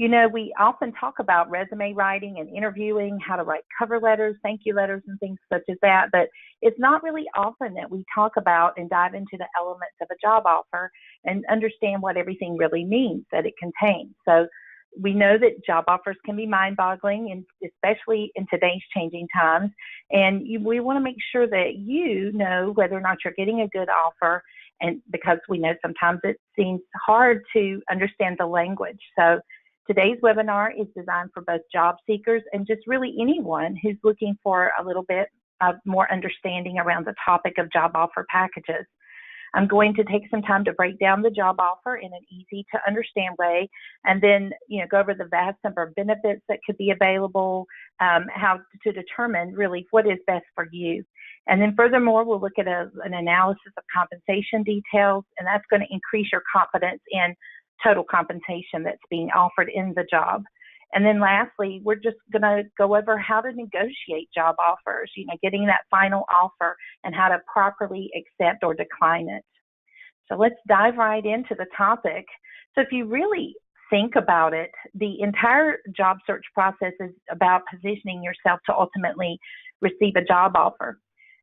We often talk about resume writing and interviewing, how to write cover letters, thank you letters, and things such as that. But it's not really often that we talk about and dive into the elements of a job offer and understand what everything really means that it contains. So we know that job offers can be mind-boggling, and especially in today's changing times. And we want to make sure that you know whether or not you're getting a good offer, and because we know sometimes it seems hard to understand the language. So today's webinar is designed for both job seekers and just really anyone who's looking for a little bit of more understanding around the topic of job offer packages. I'm going to take some time to break down the job offer in an easy to understand way, and then go over the vast number of benefits that could be available, how to determine really what is best for you. And then furthermore, we'll look at an analysis of compensation details, and that's going to increase your confidence in total compensation that's being offered in the job. And then lastly, we're just going to go over how to negotiate job offers, getting that final offer and how to properly accept or decline it. So let's dive right into the topic. So if you really think about it, the entire job search process is about positioning yourself to ultimately receive a job offer.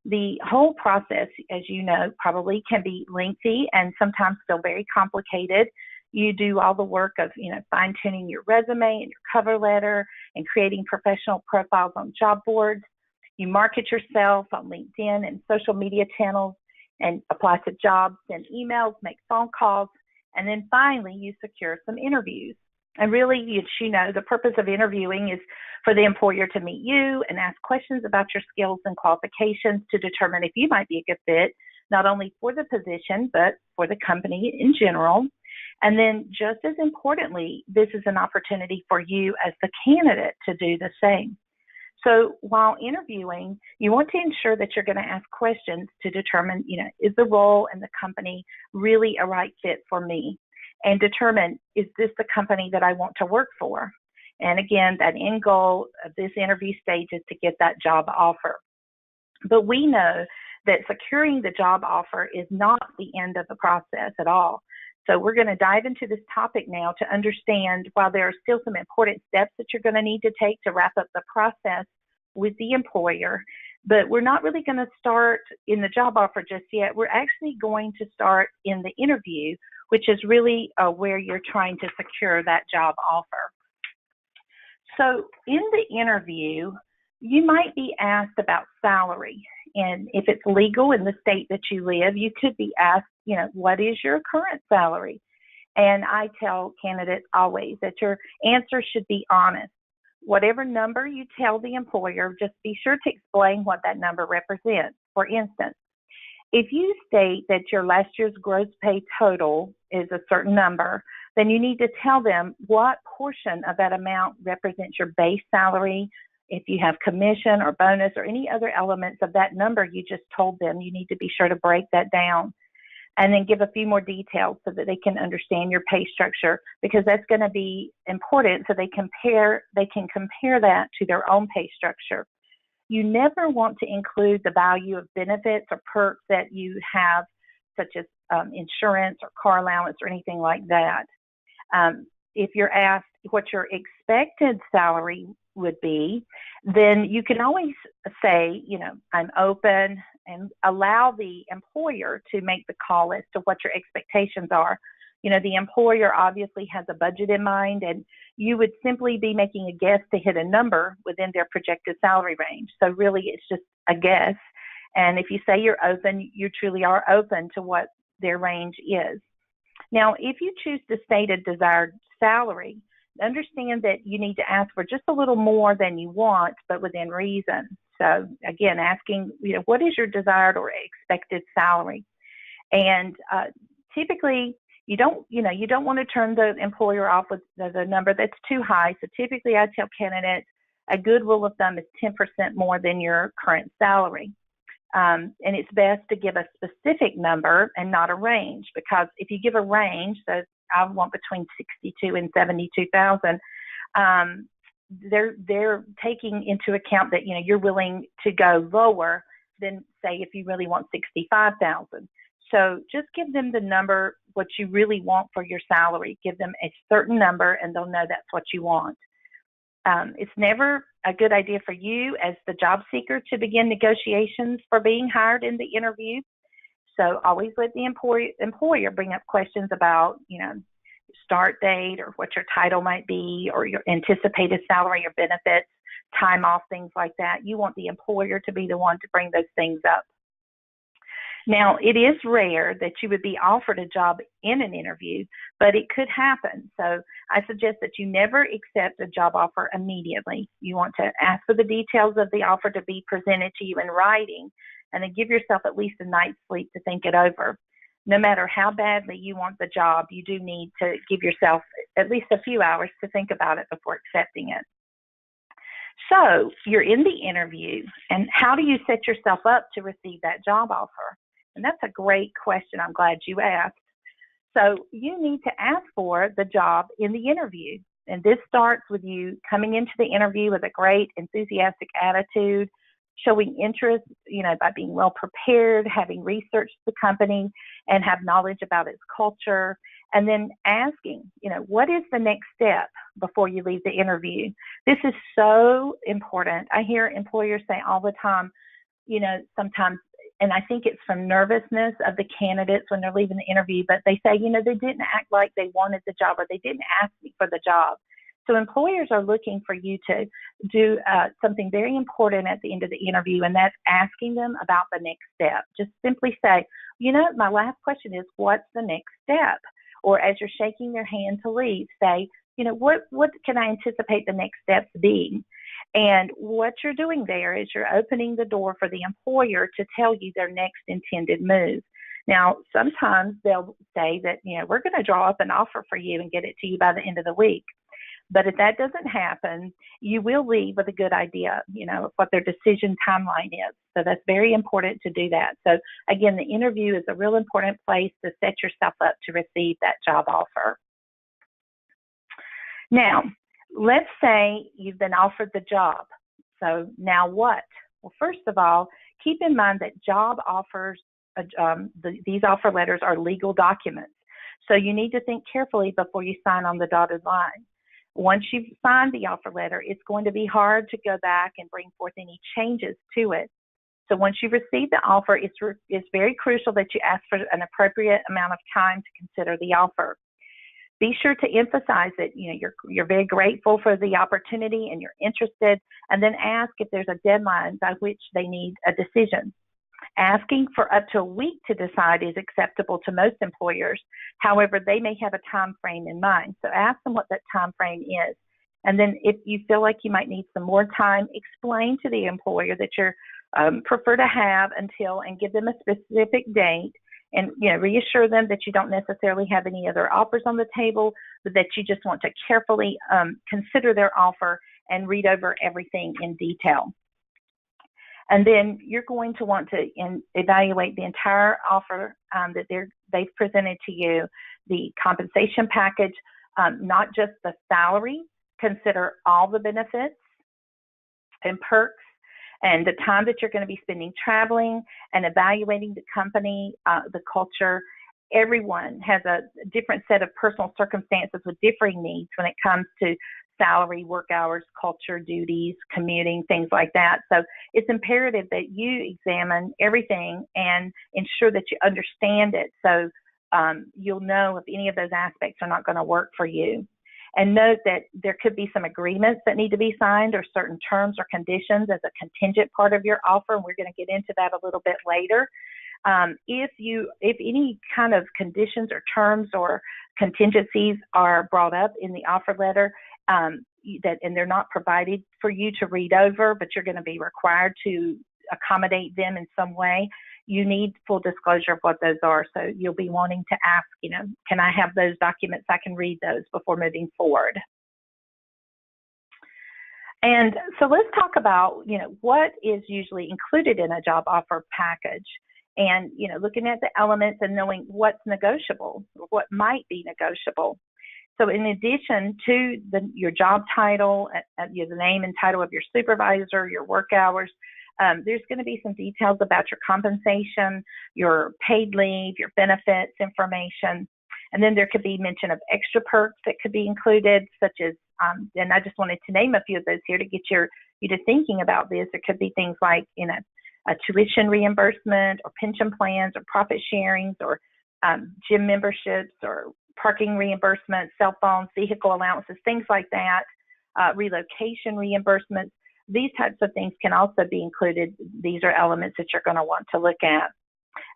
The whole process, as you know, probably can be lengthy and sometimes feel very complicated. You do all the work of, fine-tuning your resume and your cover letter and creating professional profiles on job boards. You market yourself on LinkedIn and social media channels and apply to jobs, send emails, make phone calls, and then finally you secure some interviews. And really, the purpose of interviewing is for the employer to meet you and ask questions about your skills and qualifications to determine if you might be a good fit, not only for the position, but for the company in general. And then just as importantly, this is an opportunity for you as the candidate to do the same. So while interviewing, you want to ensure that you're going to ask questions to determine, is the role and the company really a right fit for me? And determine, is this the company that I want to work for? And again, that end goal of this interview stage is to get that job offer. But we know that securing the job offer is not the end of the process at all. So we're going to dive into this topic now to understand while there are still some important steps that you're going to need to take to wrap up the process with the employer, but we're not really going to start in the job offer just yet. We're actually going to start in the interview, which is really where you're trying to secure that job offer. So in the interview, you might be asked about salary. And if it's legal in the state that you live, you could be asked, what is your current salary? And I tell candidates always that your answer should be honest. Whatever number you tell the employer, just be sure to explain what that number represents. For instance, if you state that your last year's gross pay total is a certain number, then you need to tell them what portion of that amount represents your base salary. If you have commission or bonus or any other elements of that number you just told them, you need to be sure to break that down and then give a few more details so that they can understand your pay structure, because that's going to be important so they can compare that to their own pay structure. You never want to include the value of benefits or perks that you have, such as insurance or car allowance or anything like that. If you're asked what your expected salary would be, then you can always say, I'm open, and allow the employer to make the call as to what your expectations are. The employer obviously has a budget in mind, and you would simply be making a guess to hit a number within their projected salary range. So really, it's just a guess. And if you say you're open, you truly are open to what their range is. Now, if you choose to state a desired salary, understand that you need to ask for just a little more than you want, but within reason. So again, asking, what is your desired or expected salary? And typically, you don't want to turn the employer off with the number that's too high. So typically, I tell candidates a good rule of thumb is 10% more than your current salary. And it's best to give a specific number and not a range, because if you give a range, so I want between 62 and 72,000. They're taking into account that you're willing to go lower than, say, if you really want 65,000. So just give them the number, what you really want for your salary. Give them a certain number, and they'll know that's what you want. It's never a good idea for you as the job seeker to begin negotiations for being hired in the interview. So always let the employer bring up questions about, start date or what your title might be or your anticipated salary or benefits, time off, things like that. You want the employer to be the one to bring those things up. Now, it is rare that you would be offered a job in an interview, but it could happen. So I suggest that you never accept a job offer immediately. You want to ask for the details of the offer to be presented to you in writing, and then give yourself at least a night's sleep to think it over. No matter how badly you want the job, you do need to give yourself at least a few hours to think about it before accepting it. So you're in the interview, and how do you set yourself up to receive that job offer? And that's a great question. I'm glad you asked. So you need to ask for the job in the interview. And this starts with you coming into the interview with a great, enthusiastic attitude, showing interest, by being well prepared, having researched the company and have knowledge about its culture, and then asking, what is the next step before you leave the interview? This is so important. I hear employers say all the time, sometimes, and I think it's from nervousness of the candidates when they're leaving the interview, but they say, they didn't act like they wanted the job or they didn't ask me for the job. So employers are looking for you to do something very important at the end of the interview, and that's asking them about the next step. Just simply say, my last question is, what's the next step? Or as you're shaking their hand to leave, say, what can I anticipate the next steps being? And what you're doing there is you're opening the door for the employer to tell you their next intended move. Now, sometimes they'll say that, we're going to draw up an offer for you and get it to you by the end of the week. But if that doesn't happen, you will leave with a good idea, of what their decision timeline is. So that's very important to do that. So again, the interview is a real important place to set yourself up to receive that job offer. Now, let's say you've been offered the job. So now what? Well, first of all, keep in mind that job offers, these offer letters are legal documents. So you need to think carefully before you sign on the dotted line. Once you've signed the offer letter, it's going to be hard to go back and bring forth any changes to it. So once you've received the offer, it's very crucial that you ask for an appropriate amount of time to consider the offer. Be sure to emphasize that you're very grateful for the opportunity and you're interested, and then ask if there's a deadline by which they need a decision. Asking for up to a week to decide is acceptable to most employers. However, they may have a time frame in mind. So ask them what that time frame is. And then if you feel like you might need some more time, explain to the employer that you prefer to have until, and give them a specific date, and reassure them that you don't necessarily have any other offers on the table, but that you just want to carefully consider their offer and read over everything in detail. And then you're going to want to evaluate the entire offer that they've presented to you, the compensation package, not just the salary. Consider all the benefits and perks and the time that you're going to be spending traveling and evaluating the company, the culture. Everyone has a different set of personal circumstances with differing needs when it comes to salary, work hours, culture, duties, commuting, things like that. So it's imperative that you examine everything and ensure that you understand it, so you'll know if any of those aspects are not going to work for you. And note that there could be some agreements that need to be signed, or certain terms or conditions as a contingent part of your offer, and we're going to get into that a little bit later. If any kind of conditions or terms or contingencies are brought up in the offer letter, and they're not provided for you to read over, but you're going to be required to accommodate them in some way, you need full disclosure of what those are. So you'll be wanting to ask, can I have those documents? I can read those before moving forward. And so let's talk about, what is usually included in a job offer package, and, looking at the elements and knowing what's negotiable, or what might be negotiable. So in addition to your job title, the name and title of your supervisor, your work hours, There's going to be some details about your compensation, your paid leave, your benefits information. And then there could be mention of extra perks that could be included, such as, and I just wanted to name a few of those here to get you to thinking about this. There could be things like, a tuition reimbursement or pension plans or profit sharings or gym memberships or parking reimbursements, cell phones, vehicle allowances, things like that, relocation reimbursements. These types of things can also be included. These are elements that you're going to want to look at.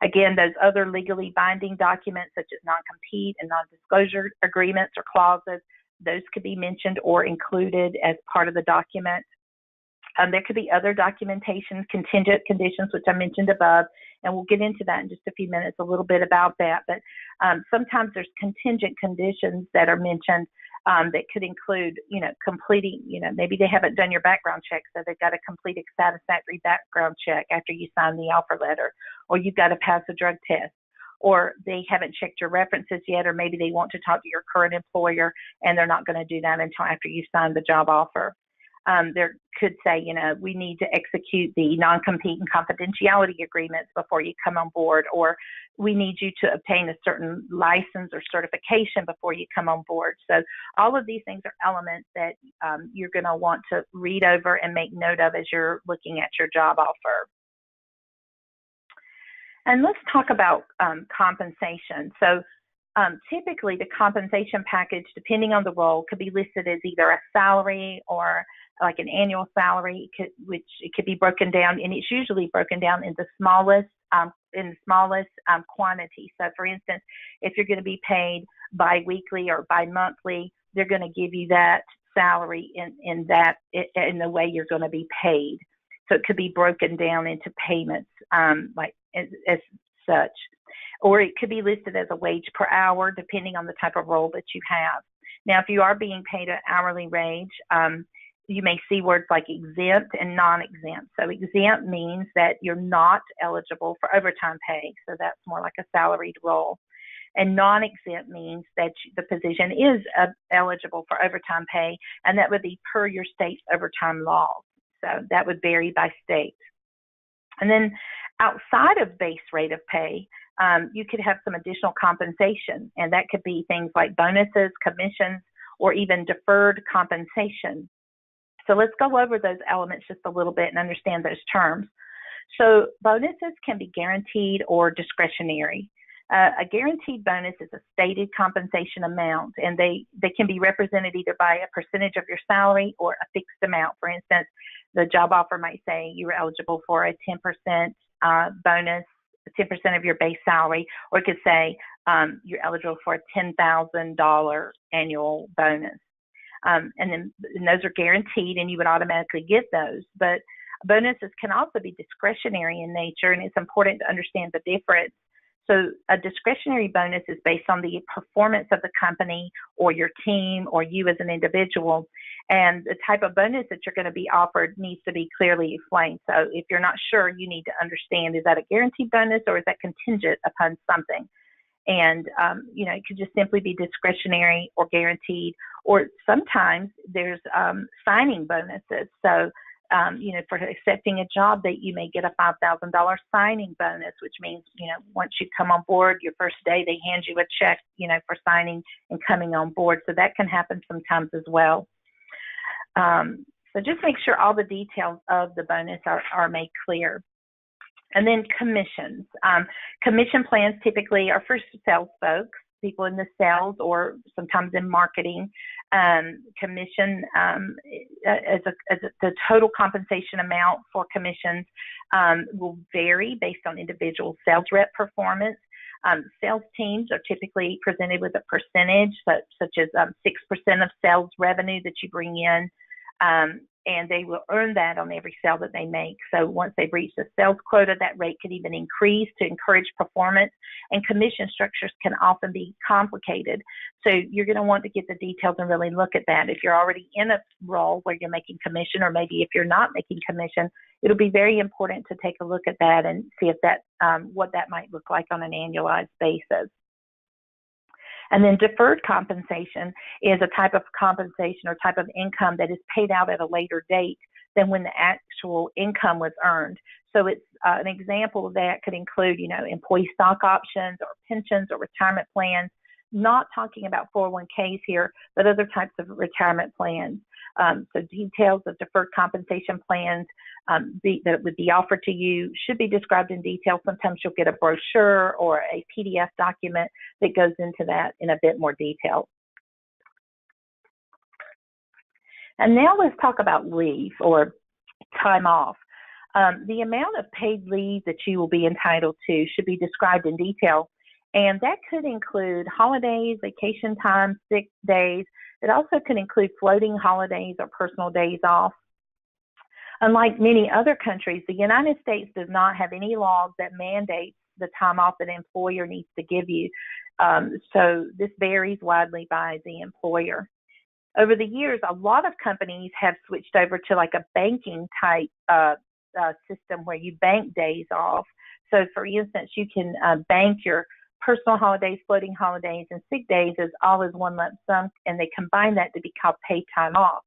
Again, those other legally binding documents such as non-compete and non-disclosure agreements or clauses, those could be mentioned or included as part of the document. There could be other documentation, contingent conditions, which I mentioned above, and we'll get into that in just a few minutes, a little bit about that. But sometimes there's contingent conditions that are mentioned that could include, completing, maybe they haven't done your background check, so they've got to complete a satisfactory background check after you sign the offer letter, or you've got to pass a drug test, or they haven't checked your references yet, or maybe they want to talk to your current employer and they're not going to do that until after you sign the job offer. There could say, we need to execute the non-compete and confidentiality agreements before you come on board, or we need you to obtain a certain license or certification before you come on board. So all of these things are elements that you're going to want to read over and make note of as you're looking at your job offer. And let's talk about compensation. So typically the compensation package, depending on the role, could be listed as either a salary or like an annual salary, which it could be broken down, and it's usually broken down in the smallest quantity. So for instance, if you're going to be paid bi-weekly or bi-monthly, they're going to give you that salary in the way you're going to be paid. So it could be broken down into payments as such. Or it could be listed as a wage per hour, depending on the type of role that you have. Now, if you are being paid an hourly wage, you may see words like exempt and non-exempt. So exempt means that you're not eligible for overtime pay. So that's more like a salaried role. And non-exempt means that the position is eligible for overtime pay, and that would be per your state's overtime laws. So that would vary by state. And then outside of base rate of pay, you could have some additional compensation, and that could be things like bonuses, commissions, or even deferred compensation. So let's go over those elements just a little bit and understand those terms. So bonuses can be guaranteed or discretionary. A guaranteed bonus is a stated compensation amount, and they can be represented either by a percentage of your salary or a fixed amount. For instance, the job offer might say you're eligible for a 10% bonus, 10% of your base salary, or it could say you're eligible for a $10,000 annual bonus. And those are guaranteed, and you would automatically get those. But bonuses can also be discretionary in nature, and it's important to understand the difference. So a discretionary bonus is based on the performance of the company or your team or you as an individual. And the type of bonus that you're going to be offered needs to be clearly explained. So if you're not sure, you need to understand, is that a guaranteed bonus or is that contingent upon something? And, it could just simply be discretionary or guaranteed, or sometimes there's signing bonuses. So, for accepting a job, that you may get a $5,000 signing bonus, which means, once you come on board, your first day, they hand you a check, for signing and coming on board. So that can happen sometimes as well. So just make sure all the details of the bonus are made clear. And then commissions. Commission plans typically are for sales folks, people in the sales or sometimes in marketing. Commission the total compensation amount for commissions will vary based on individual sales rep performance. Sales teams are typically presented with a percentage, such as 6% of sales revenue that you bring in. And they will earn that on every sale that they make. So once they've reached a sales quota, that rate could even increase to encourage performance. And commission structures can often be complicated. So you're going to want to get the details and really look at that. If you're already in a role where you're making commission, or maybe if you're not making commission, it'll be very important to take a look at that and see if that what that might look like on an annualized basis. And then deferred compensation is a type of compensation or type of income that is paid out at a later date than when the actual income was earned. So it's an example of that could include, employee stock options or pensions or retirement plans, not talking about 401ks here, but other types of retirement plans. So details of deferred compensation plans that would be offered to you should be described in detail. Sometimes you'll get a brochure or a PDF document that goes into that in a bit more detail. And now let's talk about leave or time off. The amount of paid leave that you will be entitled to should be described in detail. And that could include holidays, vacation time, sick days. It also can include floating holidays or personal days off. Unlike many other countries, the United States does not have any laws that mandate the time off that an employer needs to give you. So this varies widely by the employer. Over the years, a lot of companies have switched over to like a banking type system where you bank days off. So for instance, you can bank your personal holidays, floating holidays, and sick days as all as one lump sum, and they combine that to be called paid time off.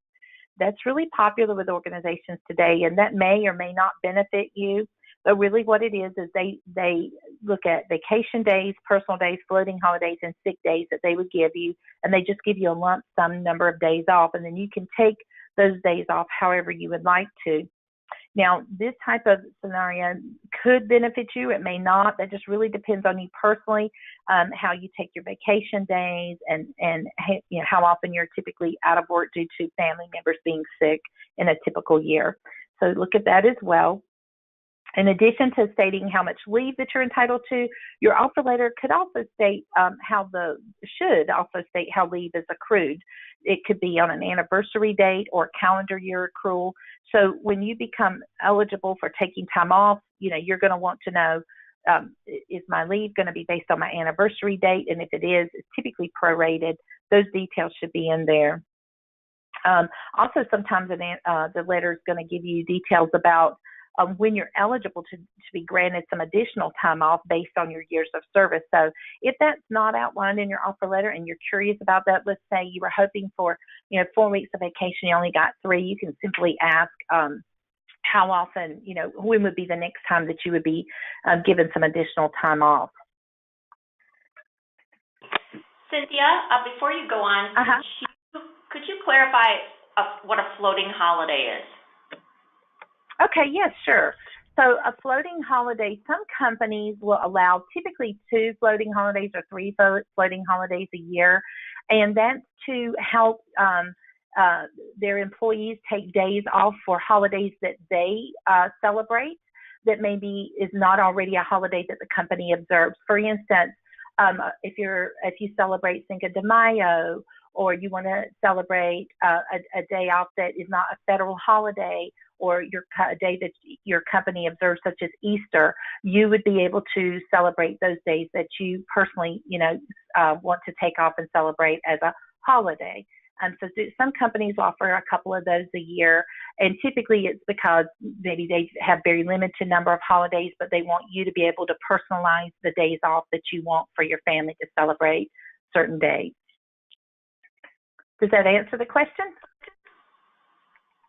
That's really popular with organizations today, and that may or may not benefit you. But really what it is they look at vacation days, personal days, floating holidays, and sick days that they would give you, and they just give you a lump sum number of days off, and then you can take those days off however you would like to. Now, this type of scenario could benefit you. It may not. That just really depends on you personally, how you take your vacation days and how often you're typically out of work due to family members being sick in a typical year. So look at that as well. In addition to stating how much leave that you're entitled to, your offer letter could also state how leave is accrued. It could be on an anniversary date or calendar year accrual. So when you become eligible for taking time off, you're going to want to know, is my leave going to be based on my anniversary date? And if it is, it's typically prorated. Those details should be in there. Also, sometimes the letter is going to give you details about when you're eligible to be granted some additional time off based on your years of service. So if that's not outlined in your offer letter and you're curious about that, let's say you were hoping for 4 weeks of vacation, you only got 3, you can simply ask how often, when would be the next time that you would be given some additional time off. Cynthia, before you go on, could you clarify what a floating holiday is? Okay, yes, sure. So a floating holiday, some companies will allow typically 2 floating holidays or 3 floating holidays a year, and that's to help their employees take days off for holidays that they celebrate that maybe is not already a holiday that the company observes. For instance, if you celebrate Cinco de Mayo, or you want to celebrate a day off that is not a federal holiday, or a day that your company observes, such as Easter, you would be able to celebrate those days that you personally, want to take off and celebrate as a holiday. So some companies offer a couple of those a year, and typically it's because maybe they have very limited number of holidays, but they want you to be able to personalize the days off that you want for your family to celebrate certain days. Does that answer the question?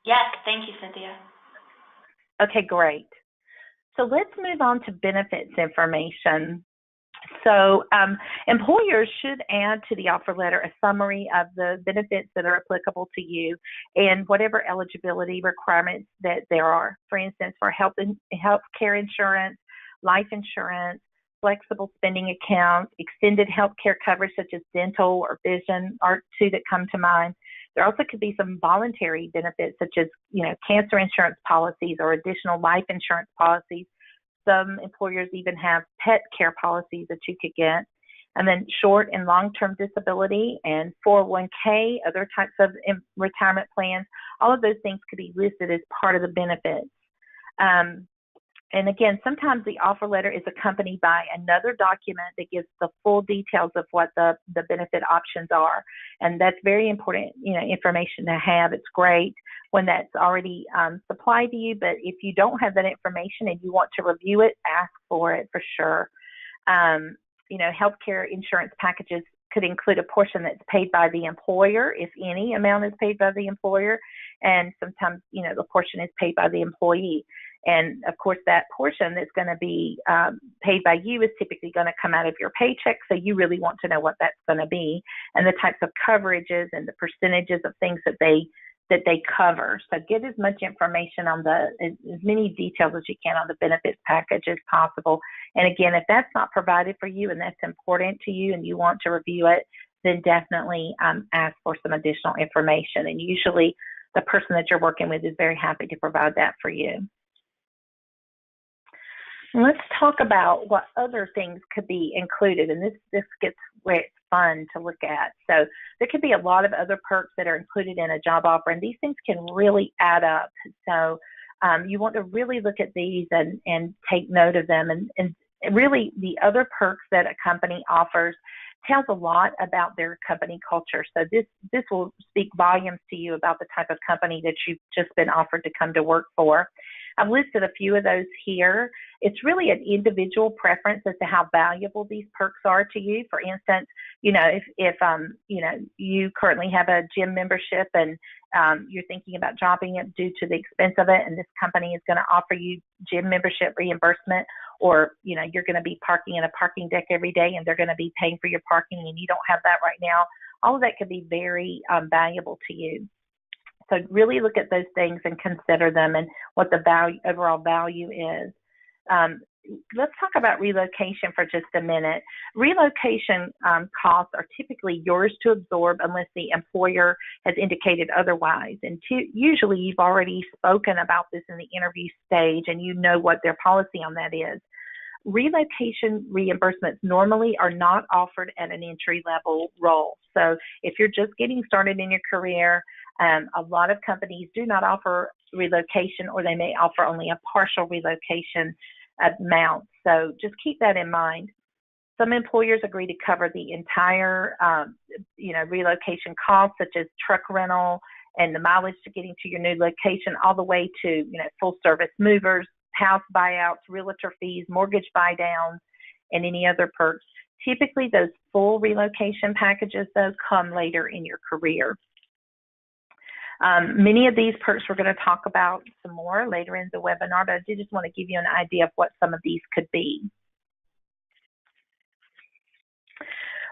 Yes, thank you, Cynthia. Okay, great. So let's move on to benefits information. So employers should add to the offer letter a summary of the benefits that are applicable to you and whatever eligibility requirements that there are. For instance, for health care insurance, life insurance, flexible spending accounts, extended health care coverage such as dental or vision are 2 that come to mind. There also could be some voluntary benefits such as, cancer insurance policies or additional life insurance policies. Some employers even have pet care policies that you could get. And then short and long-term disability and 401k, other types of retirement plans, all of those things could be listed as part of the benefits. And again, sometimes the offer letter is accompanied by another document that gives the full details of what the benefit options are. And that's very important, information to have. It's great when that's already supplied to you, but if you don't have that information and you want to review it, ask for it for sure. Healthcare insurance packages could include a portion that's paid by the employer, if any amount is paid by the employer, and sometimes, the portion is paid by the employee. And of course, that portion that's going to be paid by you is typically going to come out of your paycheck. So you really want to know what that's going to be and the types of coverages and the percentages of things that they cover. So get as much information on as many details as you can on the benefits package as possible. And again, if that's not provided for you and that's important to you and you want to review it, then definitely ask for some additional information. And usually the person that you're working with is very happy to provide that for you. Let's talk about what other things could be included, and this gets where it's fun to look at. So there could be a lot of other perks that are included in a job offer, and these things can really add up. So you want to really look at these and take note of them. And really the other perks that a company offers tells a lot about their company culture. So this will speak volumes to you about the type of company that you've just been offered to come to work for. I've listed a few of those here. It's really an individual preference as to how valuable these perks are to you. For instance, if you currently have a gym membership and you're thinking about dropping it due to the expense of it, and this company is going to offer you gym membership reimbursement, or you're going to be parking in a parking deck every day and they're going to be paying for your parking and you don't have that right now, all of that could be very valuable to you. So really look at those things and consider them and what the overall value is. Let's talk about relocation for just a minute. Relocation costs are typically yours to absorb unless the employer has indicated otherwise. And usually you've already spoken about this in the interview stage and you know what their policy on that is. Relocation reimbursements normally are not offered at an entry-level role. So if you're just getting started in your career, a lot of companies do not offer relocation, or they may offer only a partial relocation amount. So just keep that in mind. Some employers agree to cover the entire, relocation costs, such as truck rental and the mileage to getting to your new location, all the way to, full service movers, house buyouts, realtor fees, mortgage buy downs, and any other perks. Typically, those full relocation packages, though, come later in your career. Many of these perks we're going to talk about some more later in the webinar, but I do just want to give you an idea of what some of these could be.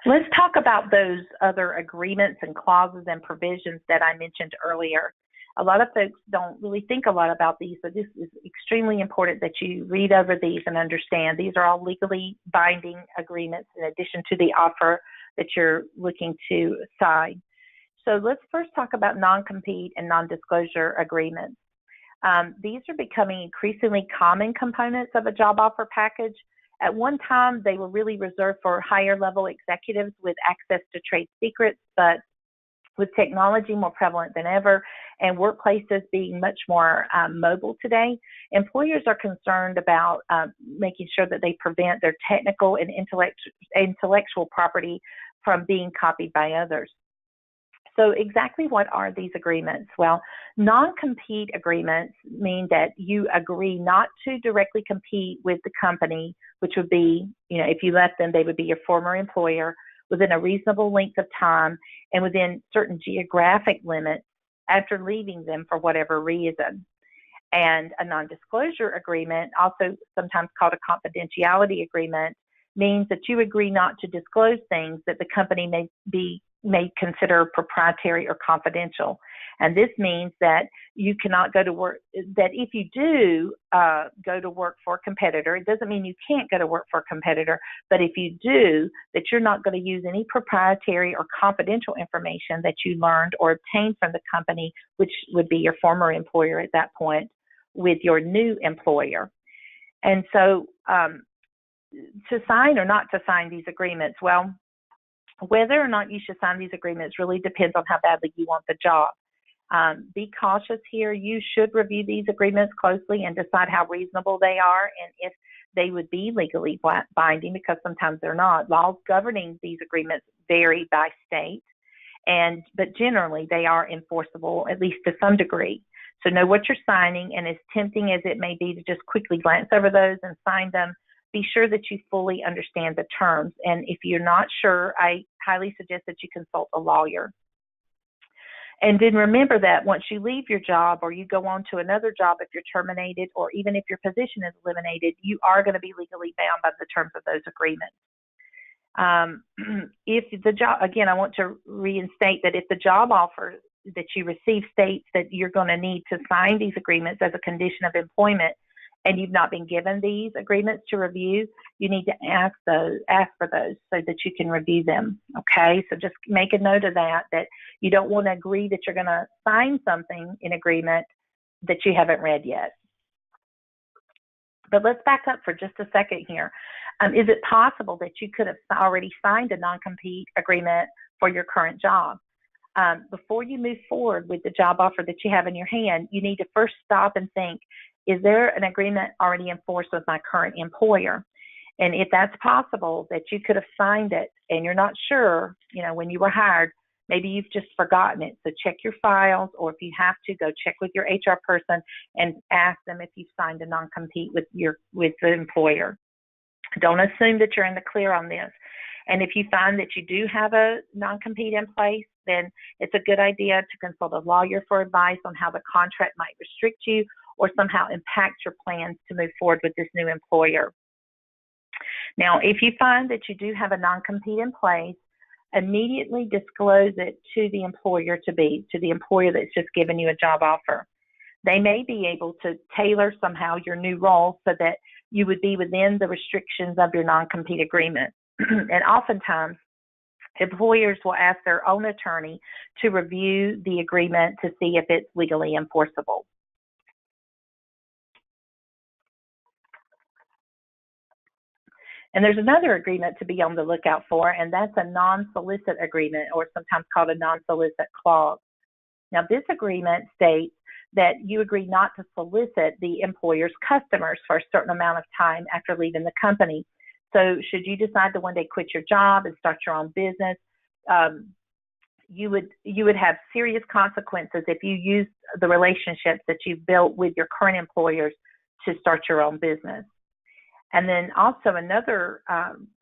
Let's talk about those other agreements and clauses and provisions that I mentioned earlier. A lot of folks don't really think a lot about these, but this is extremely important that you read over these and understand. These are all legally binding agreements in addition to the offer that you're looking to sign. So let's first talk about non-compete and non-disclosure agreements. These are becoming increasingly common components of a job offer package. At one time, they were really reserved for higher level executives with access to trade secrets, but with technology more prevalent than ever and workplaces being much more mobile today, employers are concerned about making sure that they prevent their technical and intellectual property from being copied by others. So exactly what are these agreements? Well, non-compete agreements mean that you agree not to directly compete with the company, which would be, if you left them, they would be your former employer, within a reasonable length of time and within certain geographic limits after leaving them for whatever reason. And a non-disclosure agreement, also sometimes called a confidentiality agreement, means that you agree not to disclose things that the company may consider proprietary or confidential. And this means that you cannot go to work, that if you do go to work for a competitor, it doesn't mean you can't go to work for a competitor, but if you do, that you're not going to use any proprietary or confidential information that you learned or obtained from the company, which would be your former employer at that point, with your new employer. And so to sign or not to sign these agreements, well, whether or not you should sign these agreements really depends on how badly you want the job. Be cautious here. You should review these agreements closely and decide how reasonable they are and if they would be legally binding, because sometimes they're not. Laws governing these agreements vary by state, but generally they are enforceable, at least to some degree. So know what you're signing, and as tempting as it may be to just quickly glance over those and sign them, be sure that you fully understand the terms. And if you're not sure, I highly suggest that you consult a lawyer. And then remember that once you leave your job or you go on to another job, if you're terminated or even if your position is eliminated, you are going to be legally bound by the terms of those agreements. If the job, again, I want to reinstate that if the job offer that you receive states that you're going to need to sign these agreements as a condition of employment, and you've not been given these agreements to review, you need to ask for those so that you can review them. Okay, so just make a note of that you don't want to agree that you're going to sign something in agreement that you haven't read yet. But let's back up for just a second here. Is it possible that you could have already signed a non-compete agreement for your current job? Before you move forward with the job offer that you have in your hand, you need to first stop and think, is there an agreement already in force with my current employer? And if that's possible, that you could have signed it and you're not sure, when you were hired, maybe you've just forgotten it. So check your files, or if you have to, go check with your HR person and ask them if you've signed a non-compete with the employer. Don't assume that you're in the clear on this. And if you find that you do have a non-compete in place, then it's a good idea to consult a lawyer for advice on how the contract might restrict you or somehow impact your plans to move forward with this new employer. Now, if you find that you do have a non-compete in place, immediately disclose it to the employer to the employer that's just given you a job offer. They may be able to tailor somehow your new role so that you would be within the restrictions of your non-compete agreement. And oftentimes, employers will ask their own attorney to review the agreement to see if it's legally enforceable. And there's another agreement to be on the lookout for, and that's a non-solicit agreement, or sometimes called a non-solicit clause. Now, this agreement states that you agree not to solicit the employer's customers for a certain amount of time after leaving the company. So should you decide to one day quit your job and start your own business, you would have serious consequences if you use the relationships that you've built with your current employers to start your own business. And then also another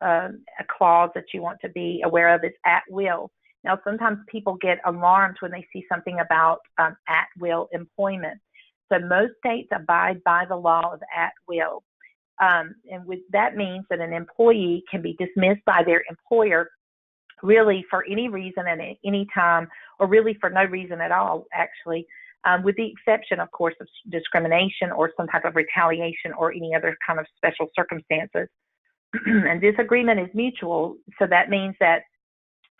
a clause that you want to be aware of is at will. Now, sometimes people get alarmed when they see something about at will employment. So most states abide by the law of at will. And that means that an employee can be dismissed by their employer really for any reason and at any time, or really for no reason at all, actually, with the exception, of course, of discrimination or some type of retaliation or any other kind of special circumstances. And this agreement is mutual, so that means that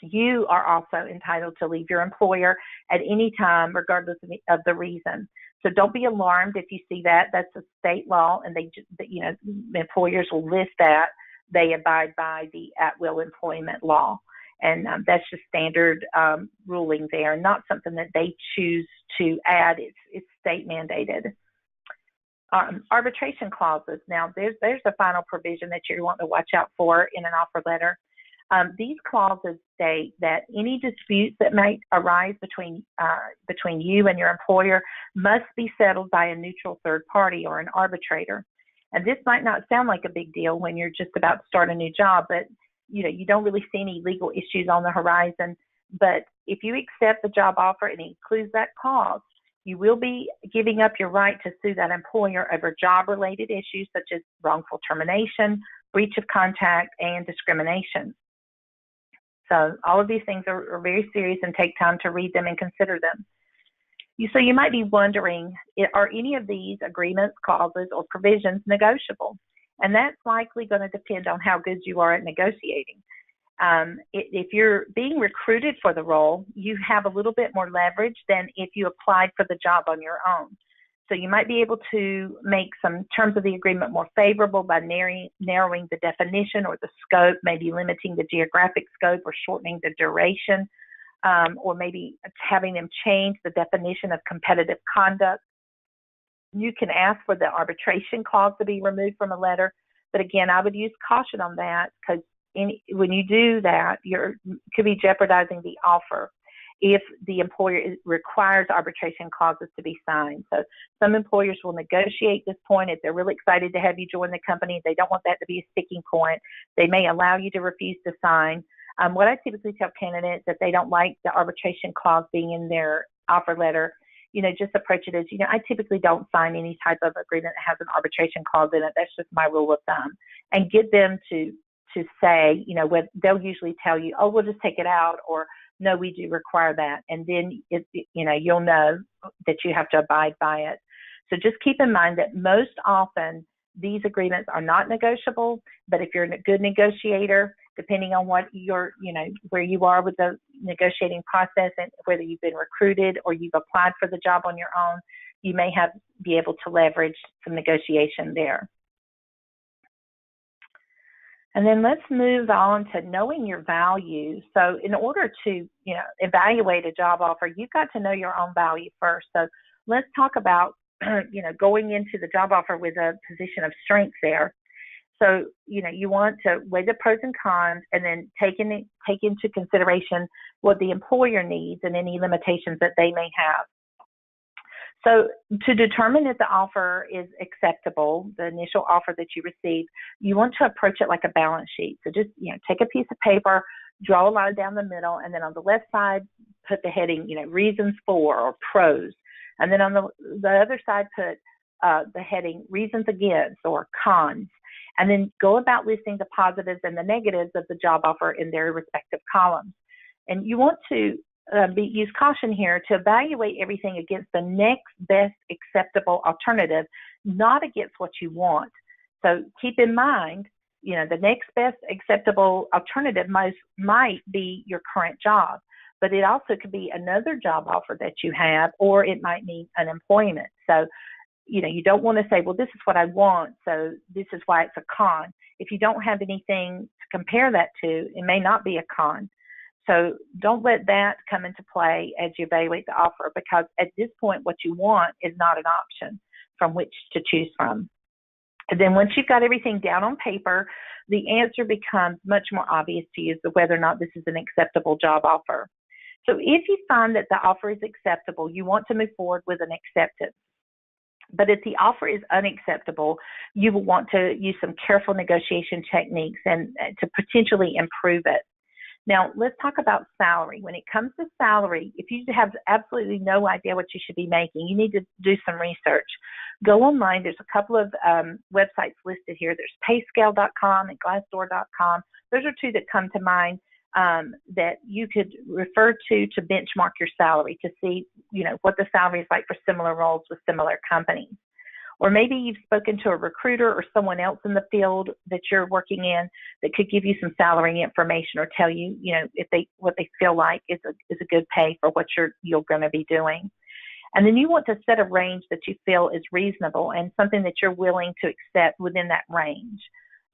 you are also entitled to leave your employer at any time, regardless of the reason. So don't be alarmed if you see that. That's a state law, and employers will list that they abide by the at-will employment law. And that's just standard ruling there, not something that they choose to add. It's state mandated. Arbitration clauses. Now, there's a final provision that you want to watch out for in an offer letter. These clauses state that any disputes that might arise between you and your employer must be settled by a neutral third party or an arbitrator. And this might not sound like a big deal when you're just about to start a new job, but you don't really see any legal issues on the horizon. But if you accept the job offer and it includes that clause, you will be giving up your right to sue that employer over job-related issues such as wrongful termination, breach of contract, and discrimination. So all of these things are very serious and take time to read them and consider them. So you might be wondering, are any of these agreements, clauses, or provisions negotiable? And that's likely going to depend on how good you are at negotiating. If you're being recruited for the role, you have a little bit more leverage than if you applied for the job on your own. So you might be able to make some terms of the agreement more favorable by narrowing the definition or the scope, maybe limiting the geographic scope or shortening the duration, or maybe having them change the definition of competitive conduct. You can ask for the arbitration clause to be removed from a letter, but again, I would use caution on that because when you do that, you could be jeopardizing the offer. if the employer requires arbitration clauses to be signed. So some employers will negotiate this point if they're really excited to have you join the company. They don't want that to be a sticking point. They may allow you to refuse to sign. What I typically tell candidates, if they don't like the arbitration clause being in their offer letter, just approach it as, I typically don't sign any type of agreement that has an arbitration clause in it. That's just my rule of thumb. And get them to say, they'll usually tell you, oh, we'll just take it out, or no, we do require that. And then, you'll know that you have to abide by it. So just keep in mind that most often these agreements are not negotiable, but if you're a good negotiator, depending on what where you are with the negotiating process and whether you've been recruited or you've applied for the job on your own, you may be able to leverage some negotiation there. And then let's move on to knowing your value. So in order to, evaluate a job offer, you've got to know your own value first. So let's talk about, going into the job offer with a position of strength there. So, you want to weigh the pros and cons and then take into consideration what the employer needs and any limitations that they may have. So to determine if the offer is acceptable, the initial offer that you receive, you want to approach it like a balance sheet. So just, take a piece of paper, draw a line down the middle, and then on the left side, put the heading, reasons for or pros. And then on the other side, put the heading reasons against or cons. And then go about listing the positives and the negatives of the job offer in their respective columns. And you want to use caution here to evaluate everything against the next best acceptable alternative, not against what you want. So keep in mind, the next best acceptable alternative might be your current job, but it also could be another job offer that you have, or it might mean unemployment. So you don't want to say, well, this is what I want, so this is why it's a con. If you don't have anything to compare that to, it may not be a con. So don't let that come into play as you evaluate the offer, because at this point, what you want is not an option from which to choose from. And then once you've got everything down on paper, the answer becomes much more obvious to you as to whether or not this is an acceptable job offer. So if you find that the offer is acceptable, you want to move forward with an acceptance. But if the offer is unacceptable, you will want to use some careful negotiation techniques and to potentially improve it. Now, let's talk about salary. When it comes to salary, if you have absolutely no idea what you should be making, you need to do some research. Go online. There's a couple of websites listed here. There's payscale.com and glassdoor.com. Those are two that come to mind that you could refer to benchmark your salary to see, what the salary is like for similar roles with similar companies. Or maybe you've spoken to a recruiter or someone else in the field that you're working in that could give you some salary information or tell you, what they feel like is a good pay for what you're going to be doing. And then you want to set a range that you feel is reasonable and something that you're willing to accept within that range.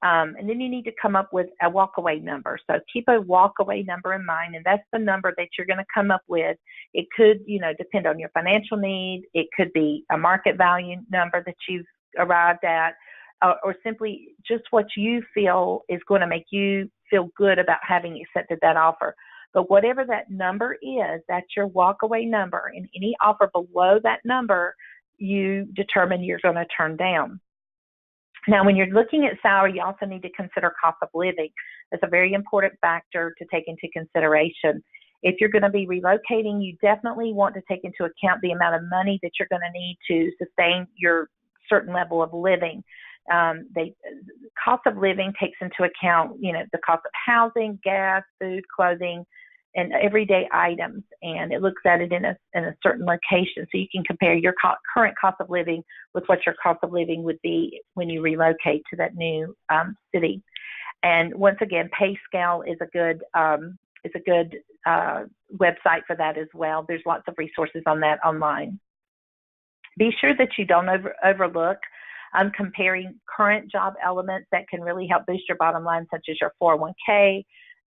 And then you need to come up with a walkaway number. So keep a walkaway number in mind, and that's the number that you're going to come up with. It could, depend on your financial need. It could be a market value number that you've arrived at, or simply just what you feel is going to make you feel good about having accepted that offer. But whatever that number is, that's your walkaway number. And any offer below that number, you determine you're going to turn down. Now, when you're looking at salary, you also need to consider cost of living. That's a very important factor to take into consideration. If you're going to be relocating, you definitely want to take into account the amount of money that you're going to need to sustain your certain level of living. Cost of living takes into account, the cost of housing, gas, food, clothing, and everyday items, and it looks at it in a certain location. So you can compare your current cost of living with what your cost of living would be when you relocate to that new city. And once again, PayScale is a good website for that as well. There's lots of resources on that online. Be sure that you don't overlook comparing current job elements that can really help boost your bottom line, such as your 401k,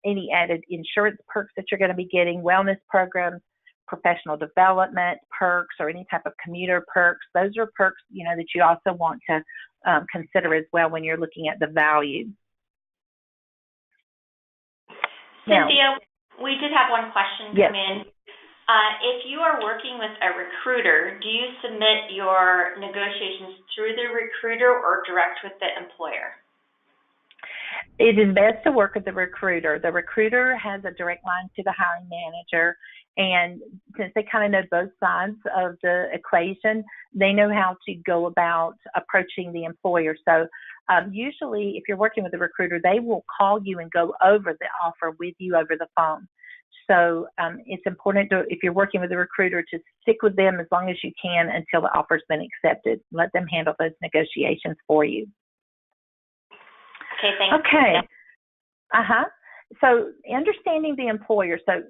any added insurance perks that you're going to be getting, wellness programs, professional development perks, or any type of commuter perks. Those are perks, that you also want to consider as well when you're looking at the value. Cynthia, we did have one question come in. If you are working with a recruiter, do you submit your negotiations through the recruiter or direct with the employer? It is best to work with the recruiter. The recruiter has a direct line to the hiring manager, and since they kind of know both sides of the equation, they know how to go about approaching the employer. So usually if you're working with a recruiter, they will call you and go over the offer with you over the phone. So it's important to, if you're working with a recruiter, to stick with them as long as you can until the offer's been accepted. Let them handle those negotiations for you. Okay, thanks. Okay. So understanding the employer. So,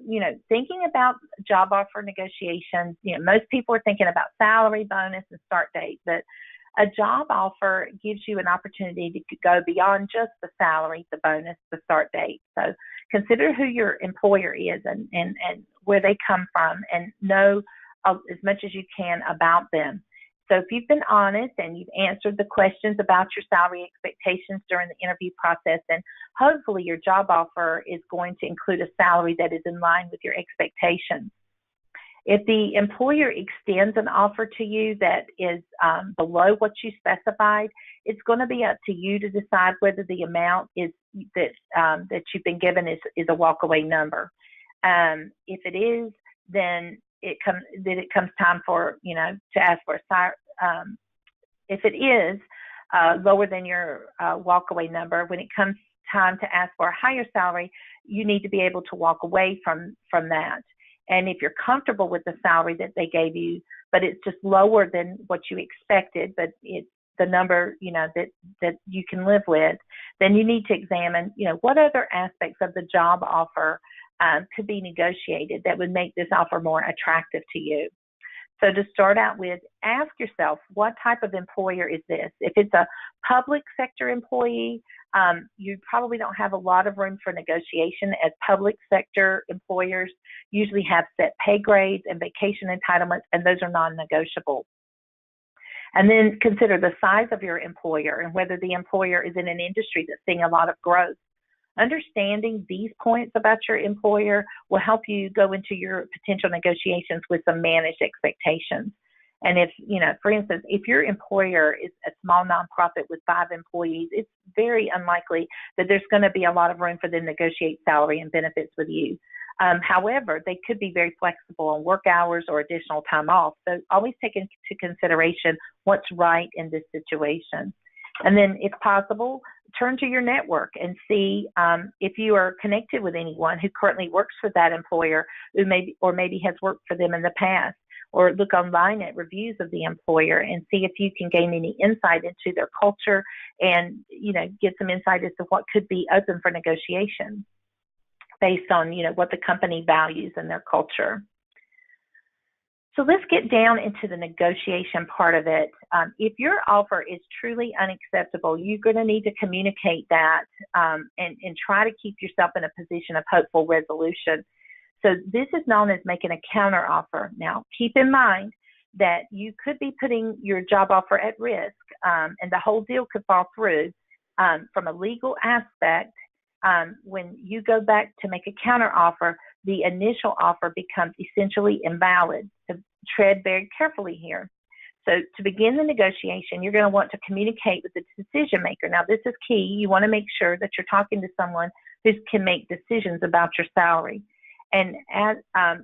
thinking about job offer negotiations, most people are thinking about salary, bonus, and start date, but a job offer gives you an opportunity to go beyond just the salary, the bonus, the start date. So consider who your employer is and where they come from, and know as much as you can about them. So if you've been honest and you've answered the questions about your salary expectations during the interview process, then hopefully your job offer is going to include a salary that is in line with your expectations. If the employer extends an offer to you that is below what you specified, it's going to be up to you to decide whether the amount is that you've been given is a walkaway number. If it is, then it comes time for to ask for a if it is lower than your walkaway number, when it comes time to ask for a higher salary, you need to be able to walk away from that. And if you're comfortable with the salary that they gave you, but it's just lower than what you expected, but it's the number that you can live with, then you need to examine what other aspects of the job offer could be negotiated that would make this offer more attractive to you. So to start out with, ask yourself, what type of employer is this? If it's a public sector employee, you probably don't have a lot of room for negotiation, as public sector employers usually have set pay grades and vacation entitlements, and those are non-negotiable. And then consider the size of your employer and whether the employer is in an industry that's seeing a lot of growth. Understanding these points about your employer will help you go into your potential negotiations with some managed expectations. And if, for instance, if your employer is a small nonprofit with 5 employees, it's very unlikely that there's going to be a lot of room for them to negotiate salary and benefits with you. However, they could be very flexible on work hours or additional time off. So always take into consideration what's right in this situation. And then, if possible, turn to your network and see if you are connected with anyone who currently works for that employer, who maybe has worked for them in the past. Or look online at reviews of the employer and see if you can gain any insight into their culture and, get some insight as to what could be open for negotiation based on, what the company values and their culture. So let's get down into the negotiation part of it. If your offer is truly unacceptable, you're going to need to communicate that and try to keep yourself in a position of hopeful resolution. So this is known as making a counteroffer. Now, keep in mind that you could be putting your job offer at risk, and the whole deal could fall through. From a legal aspect, when you go back to make a counteroffer, the initial offer becomes essentially invalid. So tread very carefully here. So to begin the negotiation, you're going to want to communicate with the decision maker. Now, this is key. You want to make sure that you're talking to someone who can make decisions about your salary. And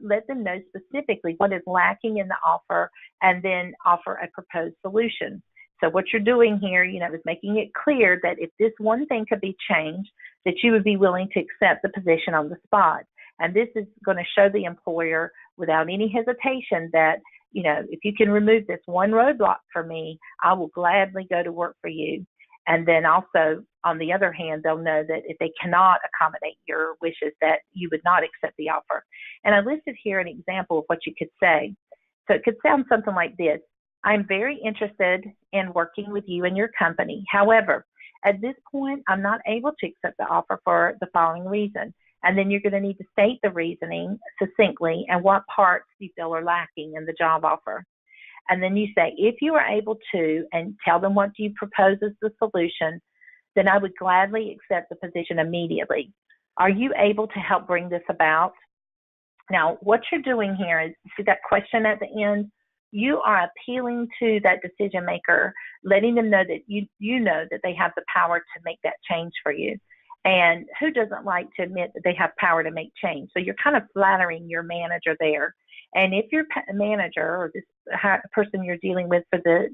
let them know specifically what is lacking in the offer, and then offer a proposed solution. So what you're doing here, is making it clear that if this one thing could be changed, that you would be willing to accept the position on the spot. And this is going to show the employer without any hesitation that, if you can remove this one roadblock for me, I will gladly go to work for you. And then also, on the other hand, they'll know that if they cannot accommodate your wishes, that you would not accept the offer. And I listed here an example of what you could say. So it could sound something like this: I'm very interested in working with you and your company. However, at this point, I'm not able to accept the offer for the following reason. And then you're going to need to state the reasoning succinctly and what parts you feel are lacking in the job offer. And then you say, if you are able to, and tell them what you propose as the solution, then I would gladly accept the position immediately. Are you able to help bring this about? Now, what you're doing here is, see that question at the end? You are appealing to that decision maker, letting them know that you know that they have the power to make that change for you. And who doesn't like to admit that they have power to make change? So you're kind of flattering your manager there. And if your manager or this person you're dealing with for the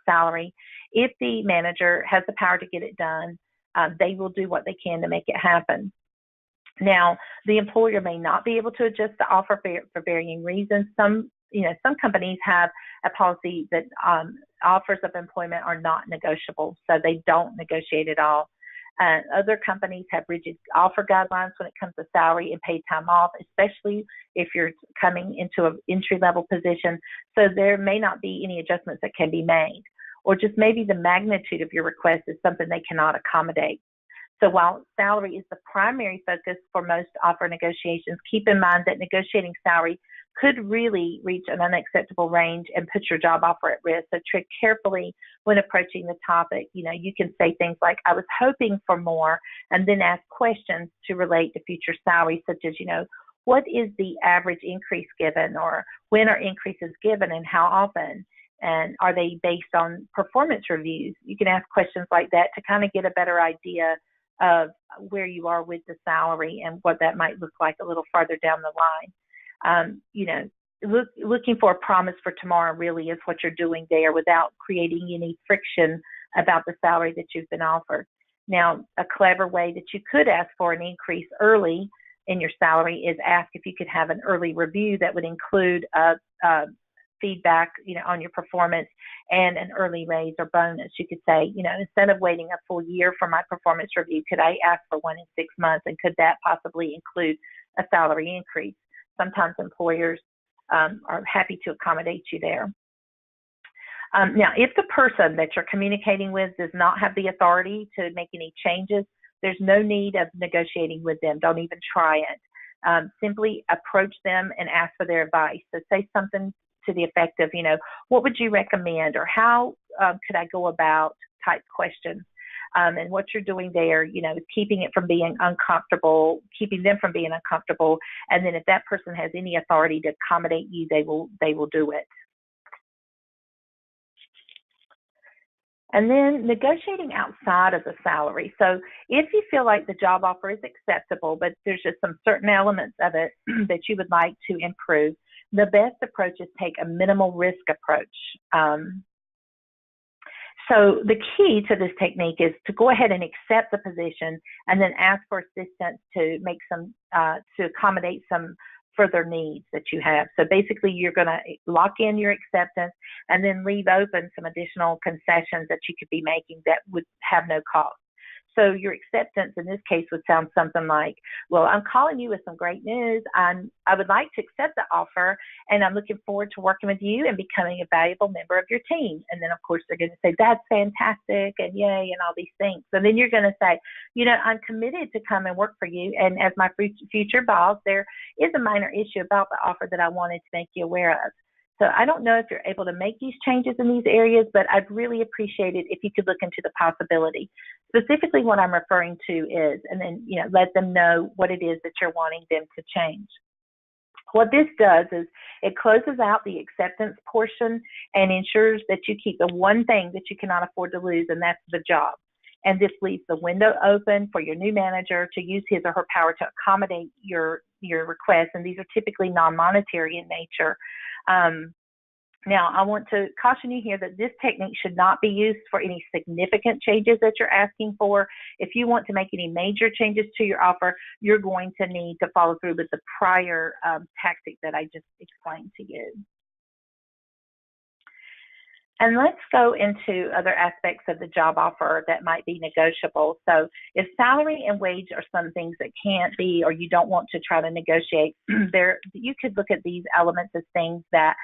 salary, if the manager has the power to get it done, they will do what they can to make it happen. Now, the employer may not be able to adjust the offer for varying reasons. Some companies have a policy that offers of employment are not negotiable, so they don't negotiate at all. Other companies have rigid offer guidelines when it comes to salary and paid time off, especially if you're coming into an entry-level position. So there may not be any adjustments that can be made, or just maybe the magnitude of your request is something they cannot accommodate. So while salary is the primary focus for most offer negotiations, keep in mind that negotiating salary could really reach an unacceptable range and put your job offer at risk. So tread carefully when approaching the topic. You can say things like, I was hoping for more, and then ask questions to relate to future salary, such as, what is the average increase given, or when are increases given and how often? And are they based on performance reviews? You can ask questions like that to kind of get a better idea of where you are with the salary and what that might look like a little farther down the line. Looking for a promise for tomorrow really is what you're doing there, without creating any friction about the salary that you've been offered. Now, a clever way that you could ask for an increase early in your salary is ask if you could have an early review that would include feedback, on your performance and an early raise or bonus. You could say, instead of waiting a full year for my performance review, could I ask for one in 6 months, and could that possibly include a salary increase? Sometimes employers are happy to accommodate you there. Now, if the person that you're communicating with does not have the authority to make any changes, there's no need of negotiating with them. Don't even try it. Simply approach them and ask for their advice. So say something to the effect of, what would you recommend, or how could I go about type questions. And what you're doing there, is keeping it from being uncomfortable, keeping them from being uncomfortable. And then if that person has any authority to accommodate you, they will do it. And then negotiating outside of the salary. So if you feel like the job offer is acceptable, but there's just some certain elements of it that you would like to improve, the best approach is take a minimal risk approach. So the key to this technique is to go ahead and accept the position and then ask for assistance to make to accommodate some further needs that you have. So basically you're going to lock in your acceptance and then leave open some additional concessions that you could be making that would have no cost. So your acceptance in this case would sound something like, well, I'm calling you with some great news. I would like to accept the offer, and I'm looking forward to working with you and becoming a valuable member of your team. And then, of course, they're going to say, that's fantastic, and yay, and all these things. So then you're going to say, I'm committed to come and work for you. And as my future boss, there is a minor issue about the offer that I wanted to make you aware of. So I don't know if you're able to make these changes in these areas, but I'd really appreciate it if you could look into the possibility. Specifically what I'm referring to is, and then, let them know what it is that you're wanting them to change. What this does is it closes out the acceptance portion and ensures that you keep the one thing that you cannot afford to lose, and that's the job. And this leaves the window open for your new manager to use his or her power to accommodate your requests, and these are typically non-monetary in nature. Now, I want to caution you here that this technique should not be used for any significant changes that you're asking for. If you want to make any major changes to your offer, you're going to need to follow through with the prior tactic that I just explained to you. And let's go into other aspects of the job offer that might be negotiable. So if salary and wage are some things that can't be, or you don't want to try to negotiate, you could look at these elements as things that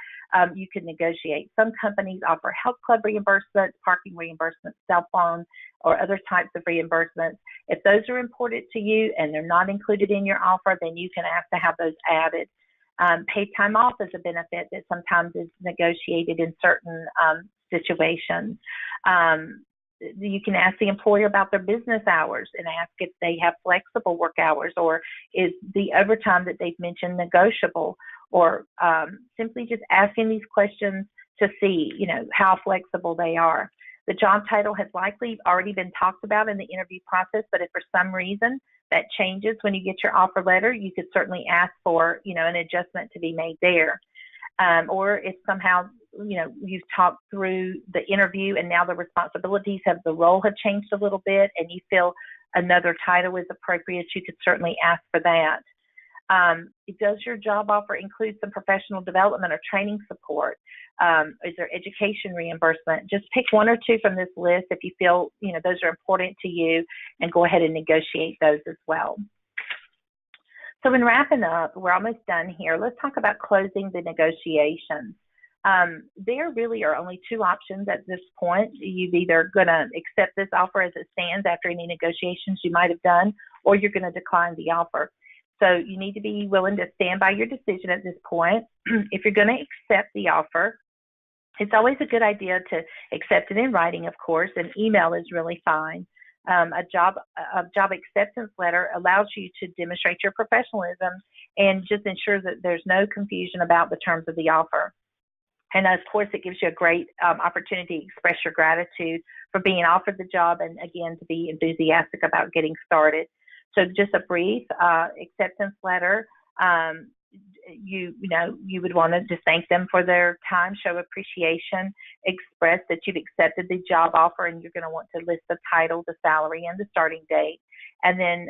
you could negotiate. Some companies offer health club reimbursements, parking reimbursements, cell phone, or other types of reimbursements. If those are important to you and they're not included in your offer, then you can ask to have those added. Paid time off is a benefit that sometimes is negotiated in certain situations. you can ask the employer about their business hours and ask if they have flexible work hours, or is the overtime that they've mentioned negotiable, or simply just asking these questions to see, how flexible they are. The job title has likely already been talked about in the interview process, but if for some reason that changes when you get your offer letter, you could certainly ask for, an adjustment to be made there. Or if somehow, you've talked through the interview and now the responsibilities of the role have changed a little bit and you feel another title is appropriate, you could certainly ask for that. Does your job offer include some professional development or training support? Is there education reimbursement? Just pick one or two from this list if you feel, those are important to you, and go ahead and negotiate those as well. So in wrapping up, we're almost done here. Let's talk about closing the negotiations. There really are only two options at this point. You're either going to accept this offer as it stands after any negotiations you might have done, or you're going to decline the offer. So you need to be willing to stand by your decision at this point. If you're going to accept the offer, it's always a good idea to accept it in writing, of course, and email is really fine. A job acceptance letter allows you to demonstrate your professionalism and just ensures that there's no confusion about the terms of the offer. And of course, it gives you a great opportunity to express your gratitude for being offered the job, and again, to be enthusiastic about getting started. So just a brief acceptance letter. You would want to just thank them for their time, show appreciation, express that you've accepted the job offer, and you're going to want to list the title, the salary, and the starting date. And then,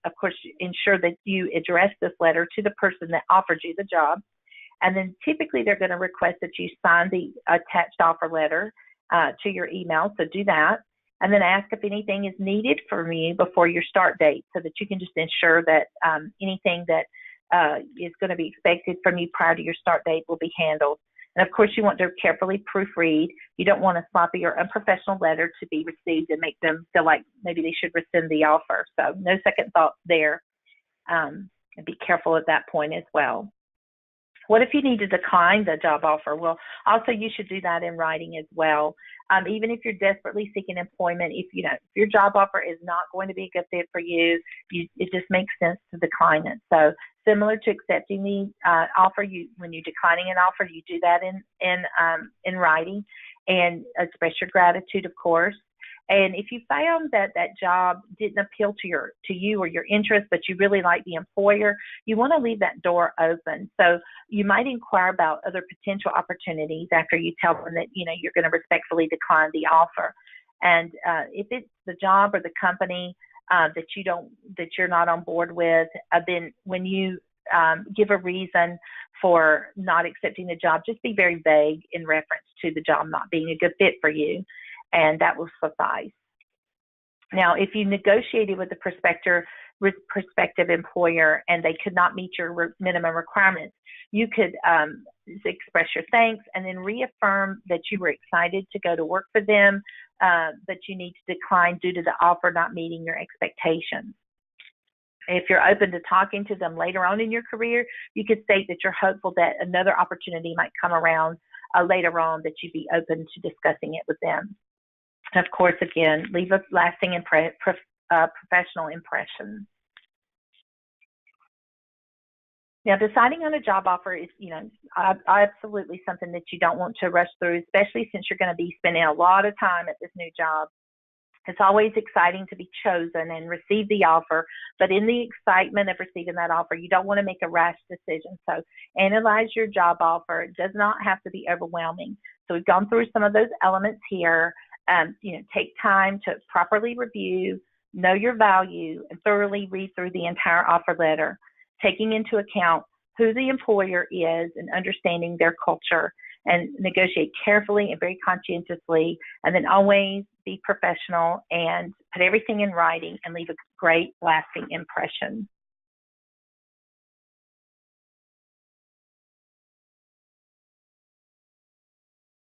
of course, ensure that you address this letter to the person that offered you the job. And then typically they're going to request that you sign the attached offer letter to your email, so do that. And then ask if anything is needed from you before your start date, so that you can just ensure that anything that is going to be expected from you prior to your start date will be handled. And of course, you want to carefully proofread. You don't want a sloppy or unprofessional letter to be received and make them feel like maybe they should rescind the offer. So no second thoughts there. And be careful at that point as well. What if you need to decline the job offer? Well, also you should do that in writing as well. Even if you're desperately seeking employment, if your job offer is not going to be a good fit for you, it just makes sense to decline it. So similar to accepting the offer, when you're declining an offer, you do that in writing and express your gratitude, of course. And if you found that job didn't appeal to you or your interest, but you really like the employer, you want to leave that door open. So you might inquire about other potential opportunities after you tell them that you're going to respectfully decline the offer. And if it's the job or the company that you're not on board with, then when you give a reason for not accepting the job, just be very vague in reference to the job not being a good fit for you, and that will suffice. Now, if you negotiated with the prospective employer and they could not meet your minimum requirements, you could express your thanks and then reaffirm that you were excited to go to work for them, but you need to decline due to the offer not meeting your expectations. If you're open to talking to them later on in your career, you could state that you're hopeful that another opportunity might come around later on, that you'd be open to discussing it with them. And of course, again, leave a lasting professional impression. Now, deciding on a job offer is, absolutely something that you don't want to rush through, especially since you're going to be spending a lot of time at this new job. It's always exciting to be chosen and receive the offer, but in the excitement of receiving that offer, you don't want to make a rash decision. So analyze your job offer. It does not have to be overwhelming. So we've gone through some of those elements here. Take time to properly review, know your value, and thoroughly read through the entire offer letter, taking into account who the employer is and understanding their culture, and negotiate carefully and very conscientiously, and then always be professional and put everything in writing and leave a great lasting impression.